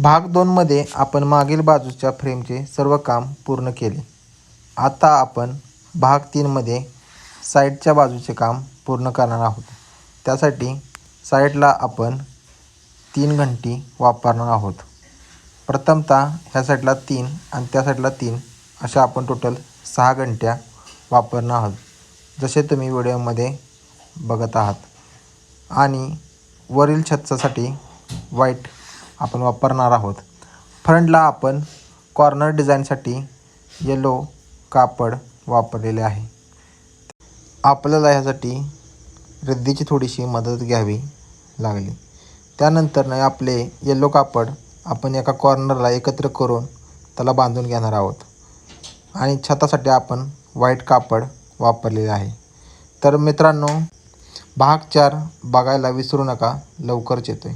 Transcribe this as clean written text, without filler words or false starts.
भाग 2मध्ये आपण मागील बाजूच्या फ्रेमचे सर्व काम पूर्ण केले. आता आपण भाग 3मध्ये साईडच्या बाजूचे काम पूर्ण करणार आहोत. त्यासाठी साईडला आपण 3 घंटी वापरणार आहोत. प्रथमतः ह्या साईडला 3 आणि त्या साईडला 3 अशा आपण टोटल 6 घंट्या वापरणार आहोत, जसे तुम्ही व्हिडिओमध्ये बघत आहात. आणि वरील छतासाठी व्हाईट आपण वापरणार आहोत. फ्रंटला आपण कॉर्नर डिझाईनसाठी येलो कापड वापरलेले आहे. आपल्याला ह्यासाठी रद्दीची थोडीशी मदत घ्यावी लागली. त्यानंतर आपले येलो कापड आपण एका कॉर्नरला एकत्र करून त्याला बांधून घेणार आहोत. आणि छतासाठी आपण व्हाईट कापड वापरलेले आहे. तर मित्रांनो, भाग 4 बघायला विसरू नका, लवकरच येतोय.